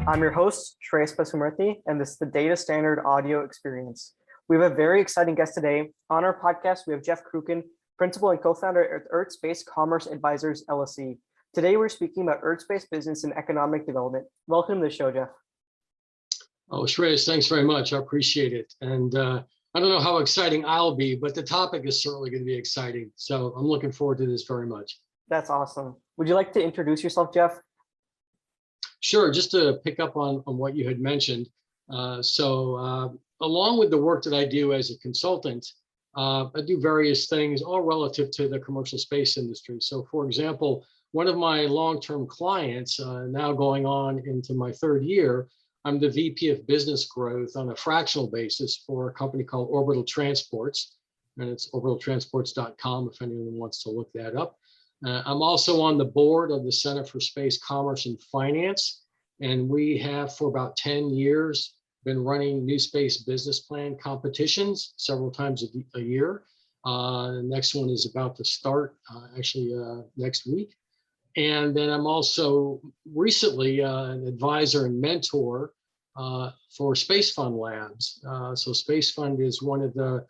I'm your host, Shreyas Pasumurthy, and this is the Data Standard Audio Experience. We have a very exciting guest today. On our podcast, we have Jeff Krukin, principal and co-founder at Earth-Space Commerce Advisors, LLC. Today, we're speaking about Earth-Space business and economic development. Welcome to the show, Jeff. Oh, Shreyas, thanks very much. I appreciate it. And I don't know how exciting I'll be, but the topic is certainly going to be exciting. So I'm looking forward to this very much. That's awesome. Would you like to introduce yourself, Jeff? Sure, just to pick up on what you had mentioned. Along with the work that I do as a consultant, I do various things, all relative to the commercial space industry. So for example, one of my long-term clients, now going on into my third year, I'm the VP of Business Growth on a fractional basis for a company called Orbital Transports, and it's orbitaltransports.com if anyone wants to look that up. I'm also on the board of the Center for Space Commerce and Finance, and we have for about 10 years been running new space business plan competitions several times a year. The next one is about to start next week. And then I'm also recently an advisor and mentor for Space Fund Labs. So Space Fund is one of the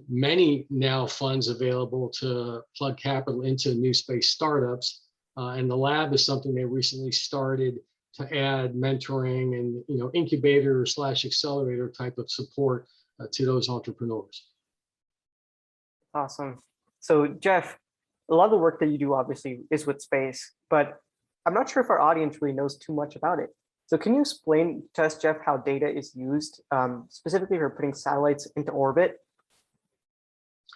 many now funds available to plug capital into new space startups. And the lab is something they recently started to add mentoring and incubator / accelerator type of support to those entrepreneurs. Awesome. So Jeff, a lot of the work that you do obviously is with space, but I'm not sure if our audience really knows too much about it. So can you explain to us, Jeff, how data is used specifically for putting satellites into orbit?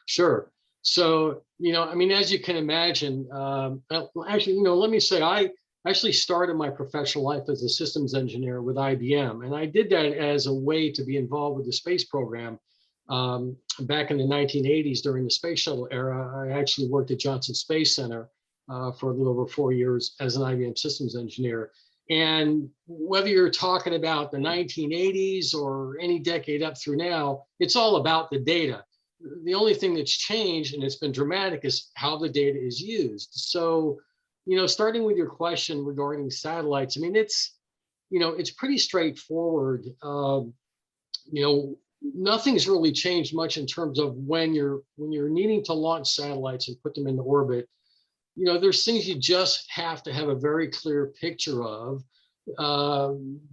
Sure. So, as you can imagine, let me say, I actually started my professional life as a systems engineer with IBM. And I did that as a way to be involved with the space program. Back in the 1980s, during the space shuttle era, I actually worked at Johnson Space Center for a little over 4 years as an IBM systems engineer. And whether you're talking about the 1980s or any decade up through now, it's all about the data. The only thing that's changed, and it's been dramatic, is how the data is used. So, starting with your question regarding satellites, it's pretty straightforward. Nothing's really changed much in terms of when you're needing to launch satellites and put them into orbit. There's things you just have to have a very clear picture of,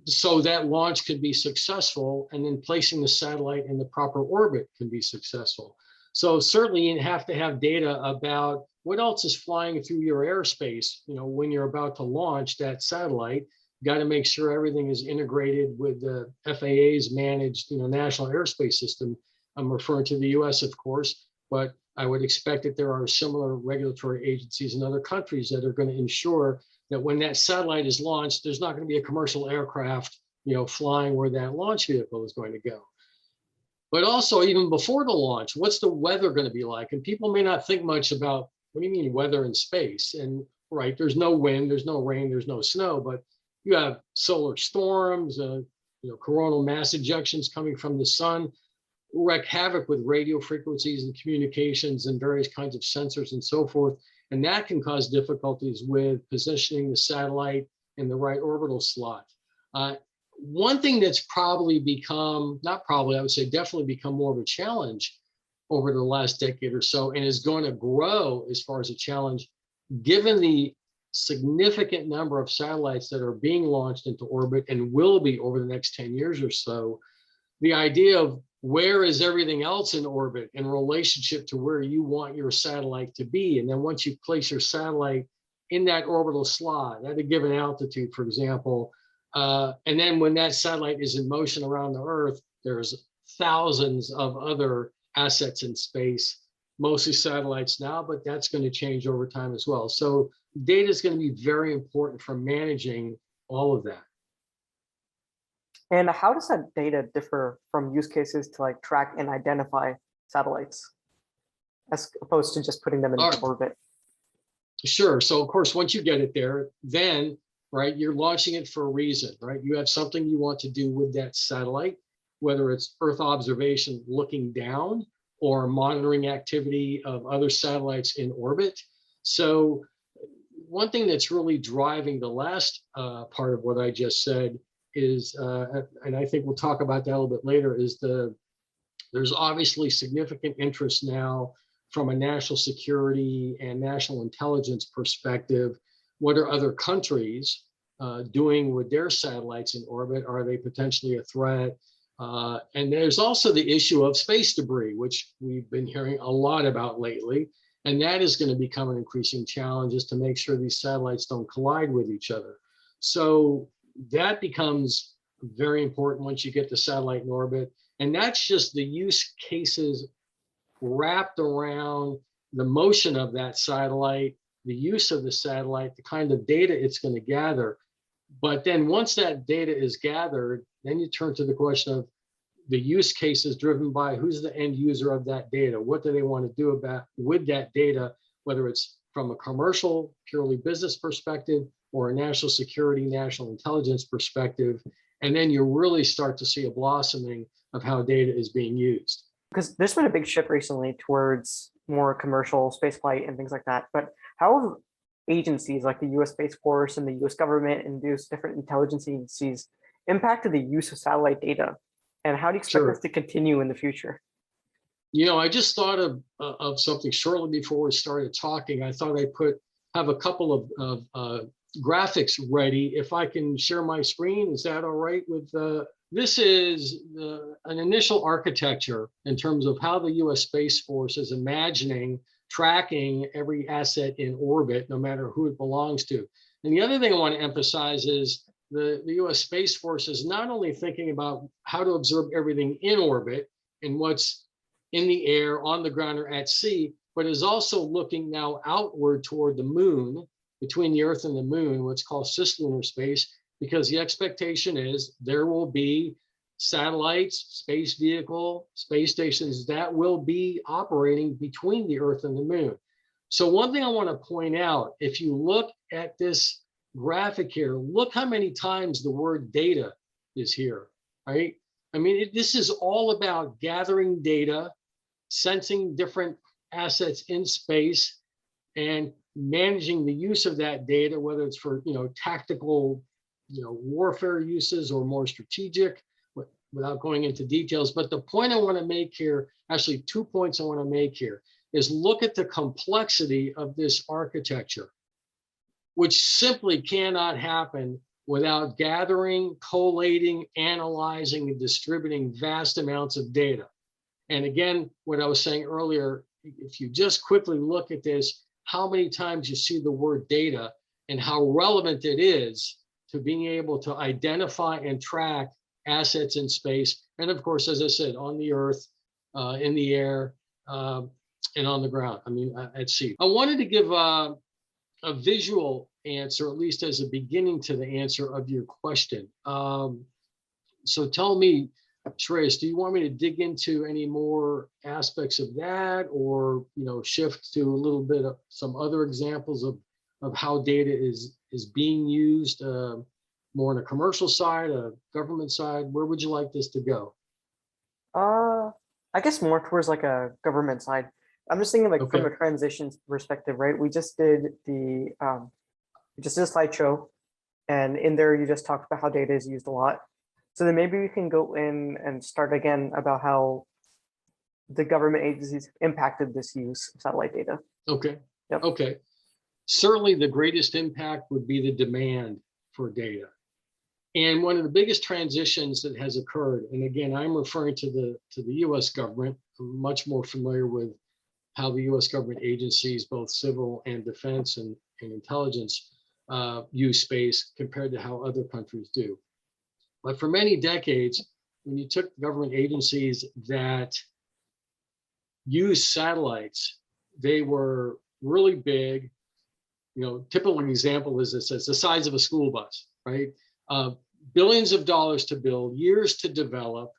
so that launch could be successful, and then placing the satellite in the proper orbit can be successful. So certainly you have to have data about what else is flying through your airspace. When you're about to launch that satellite, you got to make sure everything is integrated with the FAA's managed, national airspace system. I'm referring to the US, of course, but I would expect that there are similar regulatory agencies in other countries that are going to ensure that when that satellite is launched, there's not going to be a commercial aircraft, flying where that launch vehicle is going to go. But also, even before the launch, what's the weather going to be like? And people may not think much about, what do you mean weather in space? And right, there's no wind, there's no rain, there's no snow, but you have solar storms, coronal mass ejections coming from the sun, wreak havoc with radio frequencies and communications and various kinds of sensors and so forth. And that can cause difficulties with positioning the satellite in the right orbital slot. One thing that's probably become, not probably, I would say definitely become more of a challenge over the last decade or so, and is going to grow as far as a challenge, given the significant number of satellites that are being launched into orbit and will be over the next 10 years or so, the idea of where is everything else in orbit in relationship to where you want your satellite to be. And then once you place your satellite in that orbital slot at a given altitude, for example, and then when that satellite is in motion around the Earth, there's thousands of other assets in space, mostly satellites now, but that's going to change over time as well. So data is going to be very important for managing all of that. And how does that data differ from use cases to track and identify satellites, as opposed to just putting them into orbit? Sure. So of course, once you get it there, then, right, you're launching it for a reason, right? You have something you want to do with that satellite, whether it's Earth observation looking down or monitoring activity of other satellites in orbit. So one thing that's really driving the last part of what I just said is, and I think we'll talk about that a little bit later, is there's obviously significant interest now from a national security and national intelligence perspective. What are other countries doing with their satellites in orbit? Are they potentially a threat? And there's also the issue of space debris, which we've been hearing a lot about lately. And that is going to become an increasing challenge, is to make sure these satellites don't collide with each other. So that becomes very important once you get the satellite in orbit. And that's just the use cases wrapped around the motion of that satellite, the use of the satellite, the kind of data it's going to gather. But then once that data is gathered, then you turn to the question of the use cases driven by who's the end user of that data. What do they want to do about with that data, whether it's from a commercial, purely business perspective, or a national security, national intelligence perspective. And then you really start to see a blossoming of how data is being used. Because there's been a big shift recently towards more commercial spaceflight and things like that. But how have agencies like the US Space Force and the US government and those different intelligence agencies impacted the use of satellite data? And how do you expect this to continue in the future? You know, I just thought of something shortly before we started talking. I thought I'd have a couple of graphics ready. If I can share my screen, is that all right with this is an initial architecture in terms of how the US Space Force is imagining tracking every asset in orbit, no matter who it belongs to. And the other thing I want to emphasize is the US Space Force is not only thinking about how to observe everything in orbit and what's in the air, on the ground, or at sea, but is also looking now outward toward the moon, between the Earth and the moon, what's called cislunar space, because the expectation is there will be satellites, space vehicle, space stations that will be operating between the Earth and the moon. So one thing I want to point out, if you look at this graphic here, look how many times the word data is here, right? I mean, this is all about gathering data, sensing different assets in space, and managing the use of that data, whether it's for tactical warfare uses or more strategic, without going into details. But the point I want to make here, actually 2 points I want to make here, is look at the complexity of this architecture, which simply cannot happen without gathering, collating, analyzing, and distributing vast amounts of data. And again, what I was saying earlier, if you just quickly look at this, how many times you see the word data and how relevant it is to being able to identify and track assets in space. And of course, as I said, on the Earth, in the air, and on the ground, at sea. I wanted to give a visual answer, at least as a beginning to the answer of your question. So tell me, Shreyas, do you want me to dig into any more aspects of that, or shift to a little bit of some other examples of how data is being used, more on a commercial side, a government side? Where would you like this to go? I guess more towards like a government side. I'm just thinking like from a transitions perspective, right? We just did a slideshow, and in there you just talked about how data is used a lot. So then maybe we can go in and start again about how the government agencies impacted this use of satellite data. Okay. Yep. Okay. Certainly the greatest impact would be the demand for data. And one of the biggest transitions that has occurred, and again, I'm referring to the US government. I'm much more familiar with how the US government agencies, both civil and defense and intelligence, use space compared to how other countries do. But for many decades, when you took government agencies that use satellites, they were really big. Typical example is this: it's the size of a school bus, right? Billions of dollars to build, years to develop,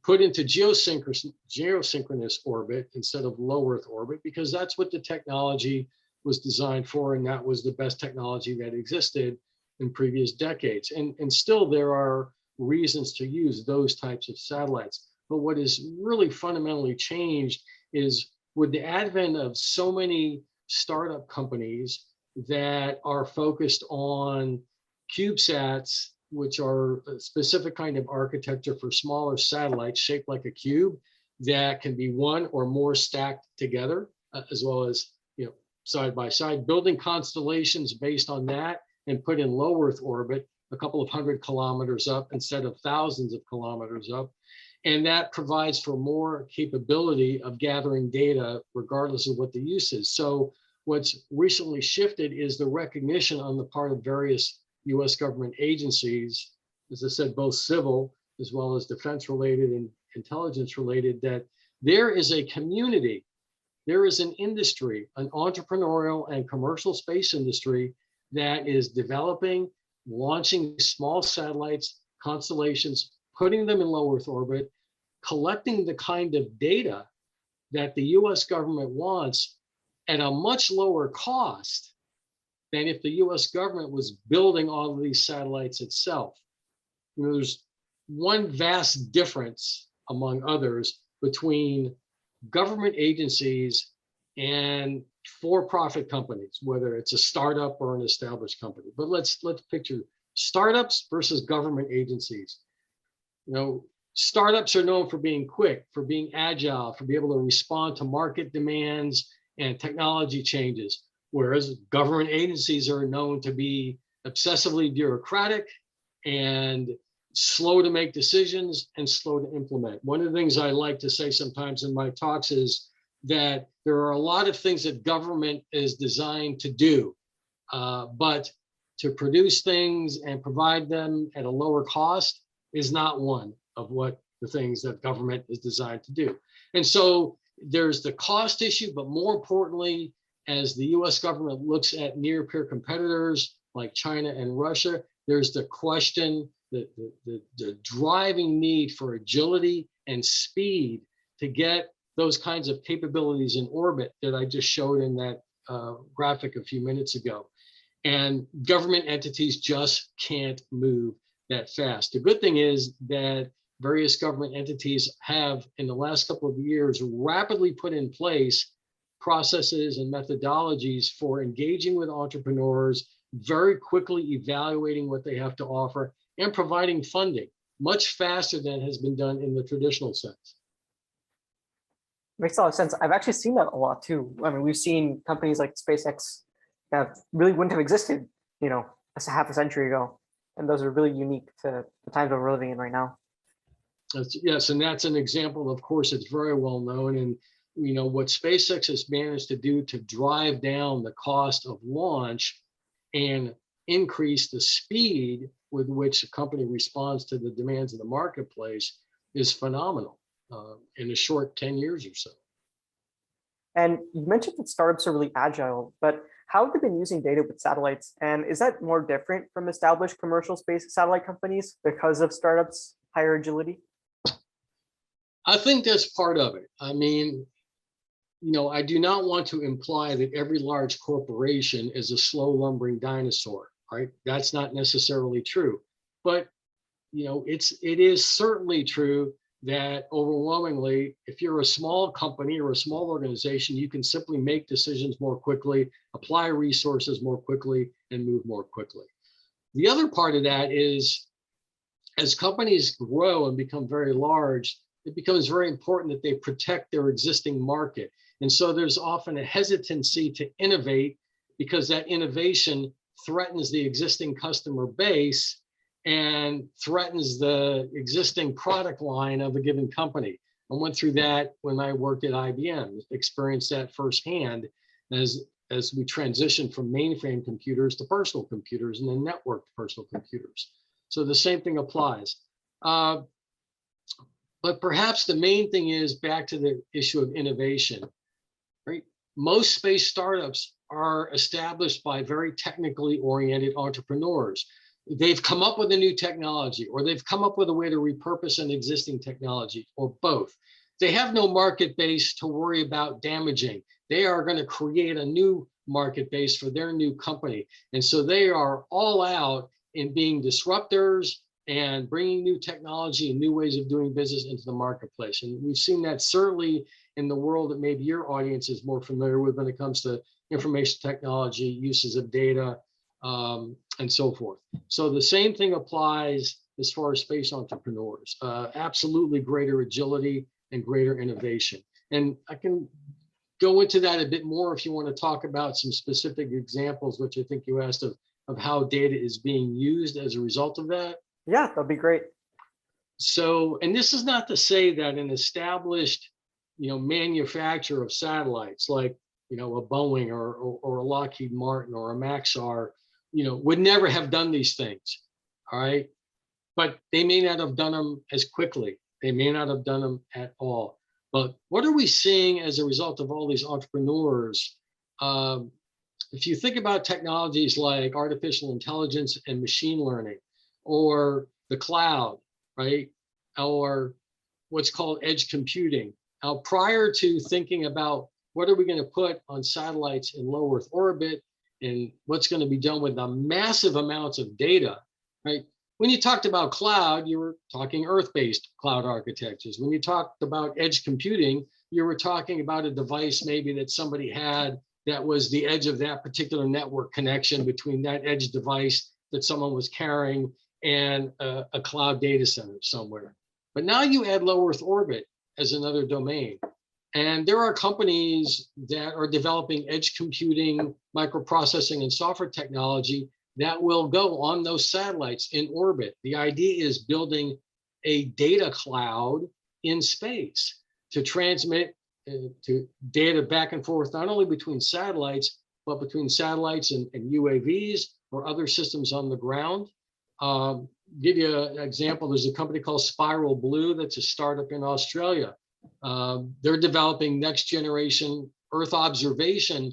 put into geosynchronous orbit instead of low Earth orbit, because that's what the technology was designed for, and that was the best technology that existed in previous decades. And still there are reasons to use those types of satellites. But what has really fundamentally changed is with the advent of so many startup companies that are focused on CubeSats, which are a specific kind of architecture for smaller satellites shaped like a cube that can be one or more stacked together, as well as, side by side, building constellations based on that and put in low Earth orbit a couple of 100 kilometers up instead of thousands of kilometers up. And that provides for more capability of gathering data regardless of what the use is. So what's recently shifted is the recognition on the part of various US government agencies, as I said, both civil as well as defense related and intelligence related, that there is a community, there is an industry, an entrepreneurial and commercial space industry that is developing, launching small satellites, constellations, putting them in low Earth orbit, collecting the kind of data that the US government wants at a much lower cost than if the US government was building all of these satellites itself. There's one vast difference, among others, between government agencies and for-profit companies, whether it's a startup or an established company. But let's picture startups versus government agencies. Startups are known for being quick, for being agile, for being able to respond to market demands and technology changes, whereas government agencies are known to be obsessively bureaucratic and slow to make decisions and slow to implement. One of the things I like to say sometimes in my talks is that there are a lot of things that government is designed to do, but to produce things and provide them at a lower cost is not one of what the things that government is designed to do. And so there's the cost issue, but more importantly, as the US government looks at near peer competitors like China and Russia, there's the question, the driving need for agility and speed to get those kinds of capabilities in orbit that I just showed in that graphic a few minutes ago. And government entities just can't move that fast. The good thing is that various government entities have, in the last couple of years, rapidly put in place processes and methodologies for engaging with entrepreneurs, very quickly evaluating what they have to offer, and providing funding much faster than has been done in the traditional sense. Makes a lot of sense. I've actually seen that a lot too. I mean, we've seen companies like SpaceX that really wouldn't have existed, a half a century ago. And those are really unique to the times that we're living in right now. Yes, and that's an example. Of course, it's very well known. And what SpaceX has managed to do to drive down the cost of launch and increase the speed with which a company responds to the demands of the marketplace is phenomenal in a short 10 years or so. And you mentioned that startups are really agile, but how have they been using data with satellites? And is that more different from established commercial space satellite companies because of startups' higher agility? I think that's part of it. I mean, I do not want to imply that every large corporation is a slow lumbering dinosaur, right? That's not necessarily true. But, it is certainly true that overwhelmingly, if you're a small company or a small organization, you can simply make decisions more quickly, apply resources more quickly, and move more quickly. The other part of that is, as companies grow and become very large, it becomes very important that they protect their existing market. And so there's often a hesitancy to innovate because that innovation threatens the existing customer base and threatens the existing product line of a given company. I went through that when I worked at IBM, experienced that firsthand as we transitioned from mainframe computers to personal computers and then networked personal computers. So the same thing applies. But perhaps the main thing is back to the issue of innovation, right? Most space startups are established by very technically oriented entrepreneurs. They've come up with a new technology, or they've come up with a way to repurpose an existing technology, or both. They have no market base to worry about damaging. They are going to create a new market base for their new company. And so they are all out in being disruptors and bringing new technology and new ways of doing business into the marketplace. And we've seen that certainly in the world that maybe your audience is more familiar with when it comes to information technology, uses of data, and so forth. So the same thing applies as far as space entrepreneurs. Absolutely greater agility and greater innovation. And I can go into that a bit more if you want to talk about some specific examples, which I think you asked of how data is being used as a result of that. Yeah, that'd be great. So, and this is not to say that an established, manufacturer of satellites like, a Boeing or a Lockheed Martin or a Maxar, would never have done these things. All right. But they may not have done them as quickly. They may not have done them at all. But what are we seeing as a result of all these entrepreneurs? If you think about technologies like artificial intelligence and machine learning, or the cloud, right? Or what's called edge computing. Now, prior to thinking about what are we going to put on satellites in low Earth orbit and what's going to be done with the massive amounts of data, right? When you talked about cloud, you were talking Earth-based cloud architectures. When you talked about edge computing, you were talking about a device maybe that somebody had that was the edge of that particular network connection between that edge device that someone was carrying and a cloud data center somewhere. But now you add low Earth orbit as another domain. And there are companies that are developing edge computing, microprocessing, and software technology that will go on those satellites in orbit. The idea is building a data cloud in space to transmit to data back and forth, not only between satellites, but between satellites and UAVs or other systems on the ground. Give you an example, there's a company called Spiral Blue that's a startup in Australia. They're developing next generation Earth observation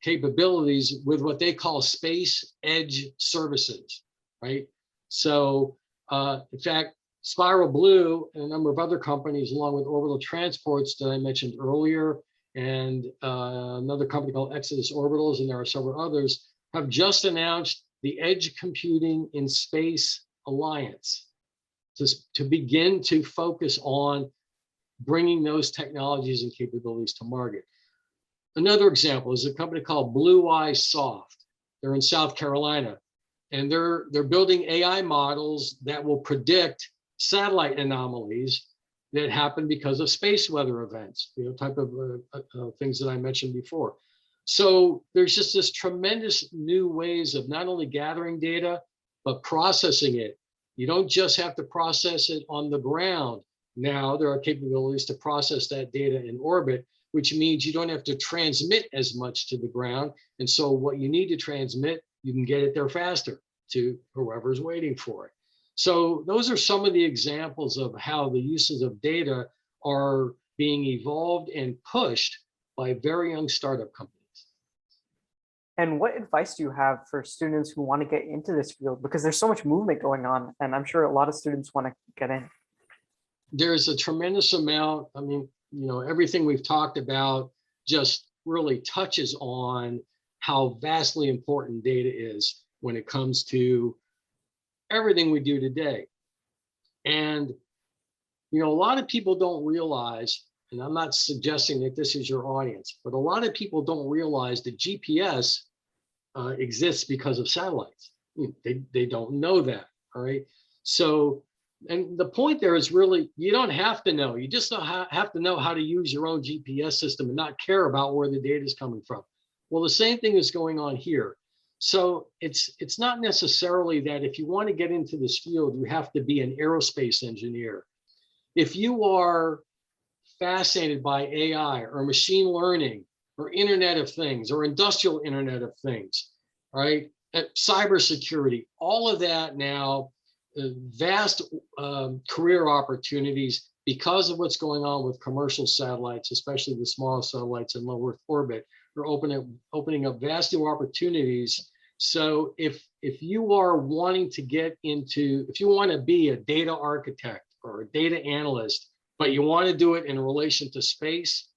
capabilities with what they call space edge services, right? So in fact, Spiral Blue and a number of other companies, along with Orbital Transports that I mentioned earlier, and another company called Exodus Orbitals, and there are several others, have just announced the Edge Computing in Space Alliance to begin to focus on bringing those technologies and capabilities to market. Another example is a company called Blue Eye Soft. They're in South Carolina, and they're building AI models that will predict satellite anomalies that happen because of space weather events, type of things that I mentioned before. So there's just this tremendous new ways of not only gathering data, but processing it. You don't just have to process it on the ground. Now there are capabilities to process that data in orbit, which means you don't have to transmit as much to the ground. And so what you need to transmit, you can get it there faster to whoever's waiting for it. So those are some of the examples of how the uses of data are being evolved and pushed by very young startup companies. And what advice do you have for students who want to get into this field? Because there's so much movement going on, and I'm sure a lot of students want to get in. There's a tremendous amount. I mean, everything we've talked about just really touches on how vastly important data is when it comes to everything we do today. And, a lot of people don't realize, and I'm not suggesting that this is your audience, but a lot of people don't realize that GPS exists because of satellites. They don't know that, all right? So, and the point there is really, you don't have to know. You just have to know how to use your own GPS system and not care about where the data is coming from. Well, the same thing is going on here. So it's not necessarily that if you want to get into this field, you have to be an aerospace engineer. If you are fascinated by AI or machine learning or Internet of Things or industrial Internet of Things, right? Cybersecurity, all of that now, vast career opportunities because of what's going on with commercial satellites, especially the small satellites in low Earth orbit, are opening up vast new opportunities. So if you are wanting to get into, if you want to be a data architect or a data analyst, but you want to do it in relation to space,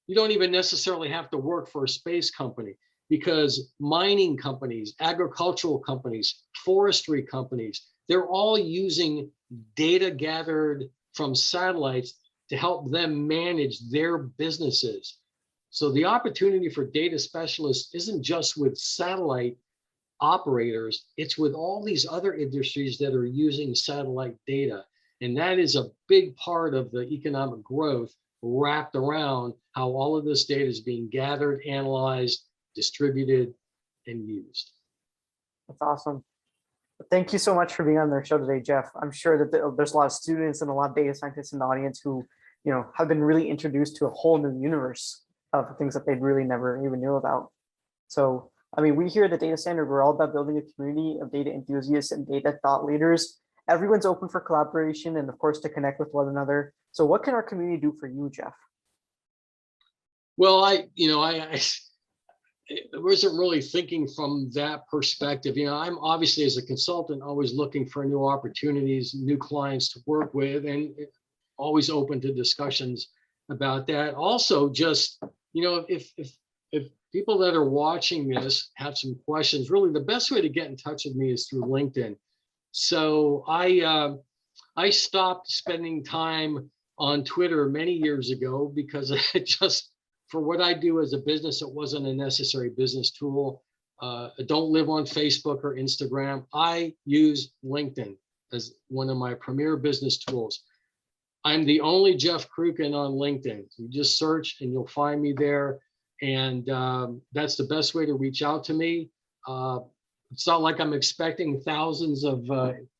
you don't even necessarily have to work for a space company, because mining companies, agricultural companies, forestry companies, they're all using data gathered from satellites to help them manage their businesses. So the opportunity for data specialists isn't just with satellite operators, it's with all these other industries that are using satellite data. And that is a big part of the economic growth wrapped around how all of this data is being gathered, analyzed, distributed, and used. That's awesome. Thank you so much for being on their show today, Jeff. I'm sure that there's a lot of students and a lot of data scientists in the audience who, have been really introduced to a whole new universe of things that they really never even knew about. So, I mean, we here at the Data Standard, we're all about building a community of data enthusiasts and data thought leaders. Everyone's open for collaboration and, of course, to connect with one another. So what can our community do for you, Jeff? Well, I wasn't really thinking from that perspective. I'm obviously, as a consultant, always looking for new opportunities, new clients to work with, and always open to discussions about that. Also, just, if people that are watching this have some questions, really the best way to get in touch with me is through LinkedIn. So I stopped spending time on Twitter many years ago because it just, for what I do as a business, it wasn't a necessary business tool. I don't live on Facebook or Instagram. I use LinkedIn as one of my premier business tools. I'm the only Jeff Krukin on LinkedIn. You just search and you'll find me there. And that's the best way to reach out to me. It's not like I'm expecting thousands of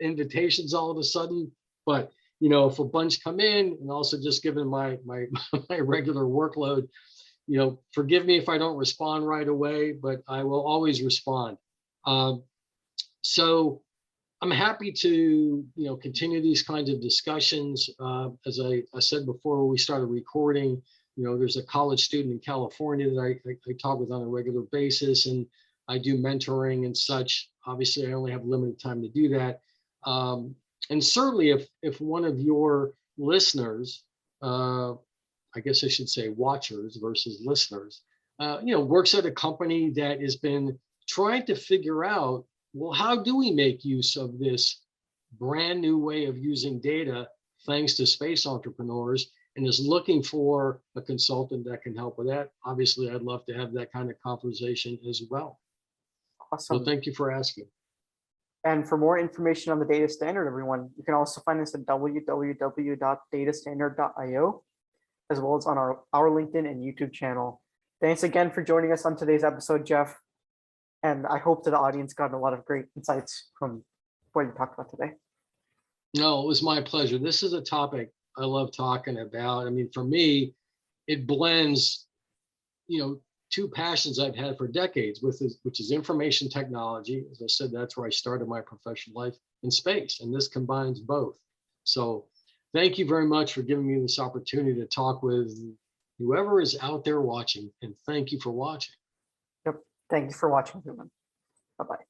invitations all of a sudden, but if a bunch come in, and also just given my my regular workload, forgive me if I don't respond right away, but I will always respond. So I'm happy to continue these kinds of discussions. As I said before, when we started recording, there's a college student in California that I talk with on a regular basis, and I do mentoring and such. Obviously, I only have limited time to do that. And certainly, if one of your listeners, I guess I should say watchers versus listeners, works at a company that has been trying to figure out, well, how do we make use of this brand new way of using data thanks to space entrepreneurs, and is looking for a consultant that can help with that? Obviously, I'd love to have that kind of conversation as well. Awesome. So thank you for asking. And for more information on the Data Standard, everyone, you can also find us at www.datastandard.io, as well as on our LinkedIn and YouTube channel. Thanks again for joining us on today's episode, Jeff. And I hope that the audience got a lot of great insights from what you talked about today. No, it was my pleasure. This is a topic I love talking about. I mean, for me, it blends, two passions I've had for decades, which is information technology. As I said, that's where I started my professional life, in space, and this combines both. So thank you very much for giving me this opportunity to talk with whoever is out there watching, and thank you for watching. Yep. Thank you for watching, everyone. Bye-bye.